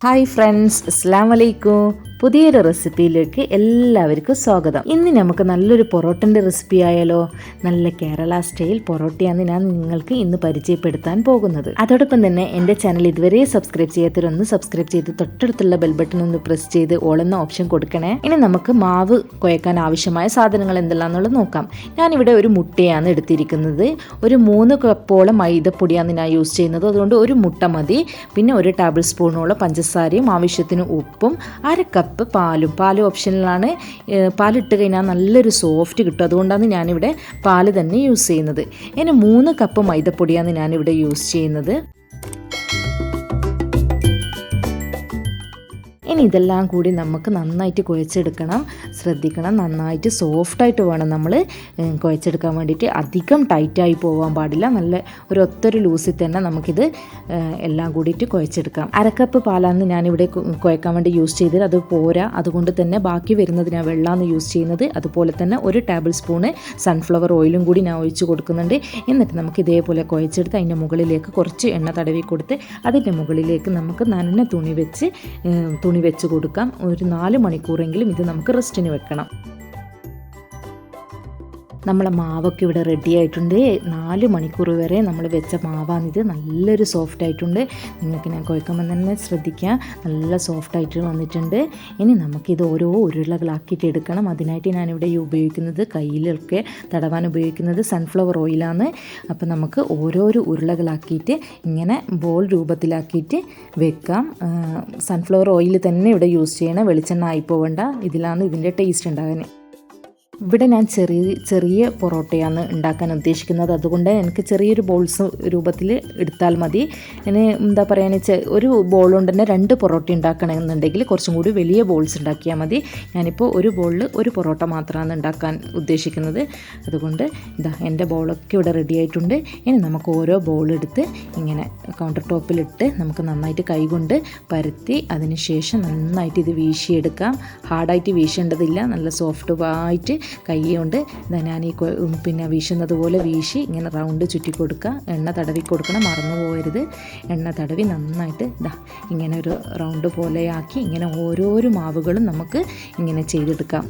Hi friends, അസ്സലാമു അലൈക്കും. പുതിയൊരു റെസിപ്പിയിലേക്ക് എല്ലാവർക്കും സ്വാഗതം. ഇന്ന് നമുക്ക് നല്ലൊരു പൊറോട്ടൻ്റെ റെസിപ്പി ആയാലോ. നല്ല കേരള സ്റ്റൈൽ പൊറോട്ടയാണ് ഞാൻ നിങ്ങൾക്ക് ഇന്ന് പരിചയപ്പെടുത്താൻ പോകുന്നത്. അതോടൊപ്പം തന്നെ എൻ്റെ ചാനൽ ഇതുവരെ സബ്സ്ക്രൈബ് ചെയ്യാത്തവരൊന്ന് സബ്സ്ക്രൈബ് ചെയ്ത് തൊട്ടടുത്തുള്ള ബെൽ ബട്ടൺ ഒന്ന് പ്രസ് ചെയ്ത് ഓൾ എന്ന ഓപ്ഷൻ കൊടുക്കണേ. ഇനി നമുക്ക് മാവ് കുഴക്കാൻ ആവശ്യമായ സാധനങ്ങൾ എന്തെല്ലാമെന്നുള്ളത് നോക്കാം. ഞാനിവിടെ ഒരു മുട്ടയാണ് എടുത്തിരിക്കുന്നത്. ഒരു 3 കപ്പോളം മൈദപ്പൊടിയാണ് ഞാൻ യൂസ് ചെയ്യുന്നത്. അതുകൊണ്ട് ഒരു മുട്ട മതി. പിന്നെ 1 ടേബിൾ സ്പൂണോളം പഞ്ചസാരയും ആവശ്യത്തിന് ഉപ്പും 1/2 കപ്പ് പാലും ഓപ്ഷനിലാണ്. പാലിട്ട് കഴിഞ്ഞാൽ നല്ലൊരു സോഫ്റ്റ് കിട്ടും. അതുകൊണ്ടാണ് ഞാനിവിടെ പാല് തന്നെ യൂസ് ചെയ്യുന്നത്. ഇനി 3 കപ്പ് മൈദപ്പൊടിയാണ് ഞാനിവിടെ യൂസ് ചെയ്യുന്നത്. ഇനി ഇതെല്ലാം കൂടി നമുക്ക് നന്നായിട്ട് കുഴച്ചെടുക്കണം. ശ്രദ്ധിക്കണം, നന്നായിട്ട് സോഫ്റ്റായിട്ട് വേണം നമ്മൾ കുഴച്ചെടുക്കാൻ വേണ്ടിയിട്ട്. അധികം ടൈറ്റായി പോകാൻ പാടില്ല. നല്ല ഒരൊത്തൊരു ലൂസിൽ തന്നെ നമുക്കിത് എല്ലാം കൂടിയിട്ട് കുഴച്ചെടുക്കാം. 1/2 കപ്പ് പാലാണ് ഞാനിവിടെ കുഴക്കാൻ വേണ്ടി യൂസ് ചെയ്തത്. അത് പോരാ, അതുകൊണ്ട് തന്നെ ബാക്കി വരുന്നത് ഞാൻ വെള്ളമാണ് യൂസ് ചെയ്യുന്നത്. അതുപോലെ തന്നെ 1 ടേബിൾ സ്പൂണ് സൺഫ്ലവർ ഓയിലും കൂടി ഞാൻ ഒഴിച്ച് കൊടുക്കുന്നുണ്ട്. എന്നിട്ട് നമുക്ക് ഇതേപോലെ കുഴച്ചെടുത്ത് അതിൻ്റെ മുകളിലേക്ക് കുറച്ച് എണ്ണ തടവി കൊടുത്ത് അതിൻ്റെ മുകളിലേക്ക് നമുക്ക് നനഞ്ഞ തുണി വെച്ച് കൊടുക്കാം. ഒരു 4 മണിക്കൂറെങ്കിലും ഇത് നമുക്ക് റെസ്റ്റിന് വെക്കണം. നമ്മളെ മാവൊക്കെ ഇവിടെ റെഡി ആയിട്ടുണ്ട്. 4 മണിക്കൂർ വരെ നമ്മൾ വെച്ച മാവാണിത്. നല്ലൊരു സോഫ്റ്റ് ആയിട്ടുണ്ട്. നിങ്ങൾക്ക് ഞാൻ കുഴക്കുമ്പോൾ തന്നെ ശ്രദ്ധിക്കുക, നല്ല സോഫ്റ്റായിട്ട് വന്നിട്ടുണ്ട്. ഇനി നമുക്കിത് ഓരോ ഉരുളകളാക്കിയിട്ട് എടുക്കണം. അതിനായിട്ട് ഞാനിവിടെ ഉപയോഗിക്കുന്നത്, കയ്യിലൊക്കെ തടവാൻ ഉപയോഗിക്കുന്നത് സൺഫ്ലവർ ഓയിലാണ്. അപ്പോൾ നമുക്ക് ഓരോരോ ഉരുളകളാക്കിയിട്ട് ഇങ്ങനെ ബോൾ രൂപത്തിലാക്കിയിട്ട് വെക്കാം. സൺഫ്ലവർ ഓയിൽ തന്നെ ഇവിടെ യൂസ് ചെയ്യണം. വെളിച്ചെണ്ണ ആയിപ്പോവേണ്ട. ഇതിലാണ് ഇതിൻ്റെ ടേസ്റ്റ് ഉണ്ടാകാൻ. ഇവിടെ ഞാൻ ചെറിയ പൊറോട്ടയാണ് ഉണ്ടാക്കാൻ ഉദ്ദേശിക്കുന്നത്. അതുകൊണ്ട് എനിക്ക് ചെറിയൊരു ബോൾസ് രൂപത്തിൽ എടുത്താൽ മതി. ഇനി എന്താ പറയുക, ഒരു ബോൾ കൊണ്ട് തന്നെ 2 പൊറോട്ട ഉണ്ടാക്കണമെന്നുണ്ടെങ്കിൽ കുറച്ചും കൂടി വലിയ ബോൾസ് ഉണ്ടാക്കിയാൽ മതി. ഞാനിപ്പോൾ ഒരു ബോളിൽ 1 പൊറോട്ട മാത്രമാണ് ഉണ്ടാക്കാൻ ഉദ്ദേശിക്കുന്നത്. അതുകൊണ്ട് ഇതാ എൻ്റെ ബോളൊക്കെ ഇവിടെ റെഡി ആയിട്ടുണ്ട്. ഇനി നമുക്ക് ഓരോ ബോൾ എടുത്ത് ഇങ്ങനെ കൗണ്ടർ ടോപ്പിലിട്ട് നമുക്ക് നന്നായിട്ട് കൈകൊണ്ട് പരത്തി അതിന് ശേഷം നന്നായിട്ട് ഇത് വീശിയെടുക്കാം. ഹാർഡായിട്ട് വീശേണ്ടതില്ല, നല്ല സോഫ്റ്റ് ആയിട്ട് കൈ കൊണ്ട് ഞാൻ ഈ വീശുന്നത് പോലെ വീശി ഇങ്ങനെ റൗണ്ട് ചുറ്റി കൊടുക്കുക. എണ്ണ തടവി കൊടുക്കണം, മറന്നു പോകരുത്. എണ്ണ തടവി നന്നായിട്ട് ഇങ്ങനെ ഒരു റൗണ്ട് പോലെയാക്കി ഇങ്ങനെ ഓരോരോ മാവുകളും നമുക്ക് ഇങ്ങനെ ചെയ്തെടുക്കാം.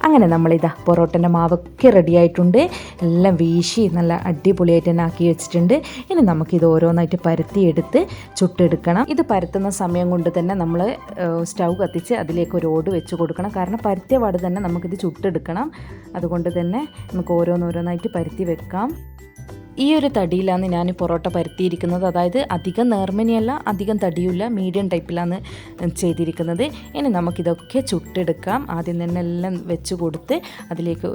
അങ്ങനെ നമ്മളിതാ പൊറോട്ടൻ്റെ മാവൊക്കെ റെഡി ആയിട്ടുണ്ട്. എല്ലാം വീശി നല്ല അടിപൊളിയായിട്ട് തന്നെ ആക്കി വെച്ചിട്ടുണ്ട്. ഇനി നമുക്കിത് ഓരോന്നായിട്ട് പരത്തിയെടുത്ത് ചുട്ടെടുക്കണം. ഇത് പരത്തുന്ന സമയം കൊണ്ട് തന്നെ നമ്മൾ സ്റ്റൗ കത്തിച്ച് അതിലേക്ക് ഒരു ഓട് വെച്ച് കൊടുക്കണം. കാരണം പരത്തിയ പാട് തന്നെ നമുക്കിത് ചുട്ടെടുക്കണം. അതുകൊണ്ട് തന്നെ നമുക്ക് ഓരോന്നോരോന്നായിട്ട് പരത്തി വെക്കാം. ഈ ഒരു തടിയിലാണ് ഞാൻ പൊറോട്ട പരത്തിയിരിക്കുന്നത്. അതായത് അധികം നേർമനിയല്ല, അധികം തടിയുമില്ല, മീഡിയം ടൈപ്പിലാണ് ചെയ്തിരിക്കുന്നത്. ഇനി നമുക്കിതൊക്കെ ചുട്ടെടുക്കാം. ആദ്യം തന്നെ എല്ലാം വെച്ച് കൊടുത്ത് അതിലേക്ക്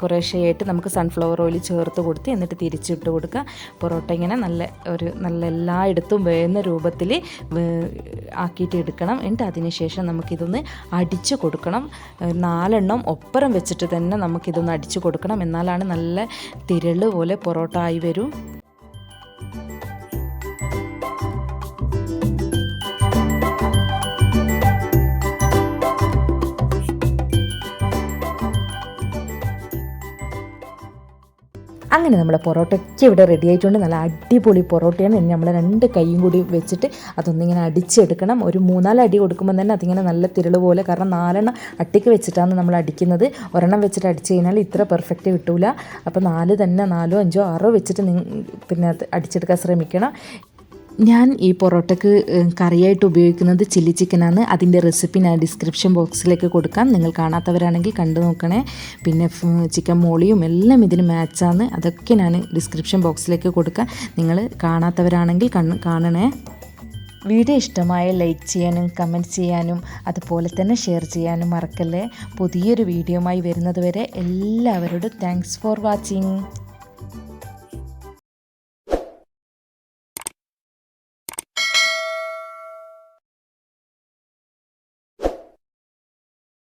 കുറേശ്ശെയായിട്ട് നമുക്ക് സൺഫ്ലവർ ഓയിൽ ചേർത്ത് കൊടുത്ത് എന്നിട്ട് തിരിച്ചിട്ട് കൊടുക്കുക. പൊറോട്ട ഇങ്ങനെ നല്ല എല്ലായിടത്തും വേകുന്ന രൂപത്തിൽ ആക്കിയിട്ട് എടുക്കണം. എന്നിട്ട് അതിന് ശേഷം നമുക്കിതൊന്ന് അടിച്ചു കൊടുക്കണം. 4 എണ്ണം ഒപ്പരം വെച്ചിട്ട് തന്നെ നമുക്കിതൊന്ന് അടിച്ചു കൊടുക്കണം. എന്നാലാണ് നല്ല തിരള് പോലെ പൊറോട്ട ആയി വരും. അങ്ങനെ നമ്മുടെ പൊറോട്ടയ്ക്ക് ഇവിടെ റെഡി ആയിട്ടുണ്ട്. നല്ല അടിപൊളി പൊറോട്ടയാണ്. ഇനി നമ്മൾ 2 കൈയും കൂടി വെച്ചിട്ട് അതൊന്നിങ്ങനെ അടിച്ചെടുക്കണം. ഒരു 3-4 അടി കൊടുക്കുമ്പോൾ തന്നെ അതിങ്ങനെ നല്ല തിരള് പോലെ. കാരണം 4 എണ്ണം അട്ടിക്ക് വെച്ചിട്ടാണ് നമ്മൾ അടിക്കുന്നത്. ഒരെണ്ണം വെച്ചിട്ട് അടിച്ച് കഴിഞ്ഞാൽ ഇത്ര പെർഫെക്റ്റ് കിട്ടില്ല. അപ്പോൾ 4 തന്നെ 4, 5, 6 വെച്ചിട്ട് പിന്നെ അടിച്ചെടുക്കാൻ ശ്രമിക്കണം. ഞാൻ ഈ പൊറോട്ടയ്ക്ക് കറിയായിട്ട് ഉപയോഗിക്കുന്നത് ചില്ലി ചിക്കനാണ്. അതിൻ്റെ റെസിപ്പി ഞാൻ ഡിസ്ക്രിപ്ഷൻ ബോക്സിലേക്ക് കൊടുക്കാം. നിങ്ങൾ കാണാത്തവരാണെങ്കിൽ കണ്ടു നോക്കണേ. പിന്നെ ചിക്കൻ മോളിയും എല്ലാം ഇതിന് മാച്ചാണ്. അതൊക്കെ ഞാൻ ഡിസ്ക്രിപ്ഷൻ ബോക്സിലേക്ക് കൊടുക്കാം. നിങ്ങൾ കാണാത്തവരാണെങ്കിൽ കാണണേ. വീഡിയോ ഇഷ്ടമായ ലൈക്ക് ചെയ്യാനും കമൻറ്റ് ചെയ്യാനും അതുപോലെ തന്നെ ഷെയർ ചെയ്യാനും മറക്കല്ലേ. പുതിയൊരു വീഡിയോയുമായി വരുന്നത് വരെ എല്ലാവരോടും താങ്ക്സ് ഫോർ വാച്ചിങ്.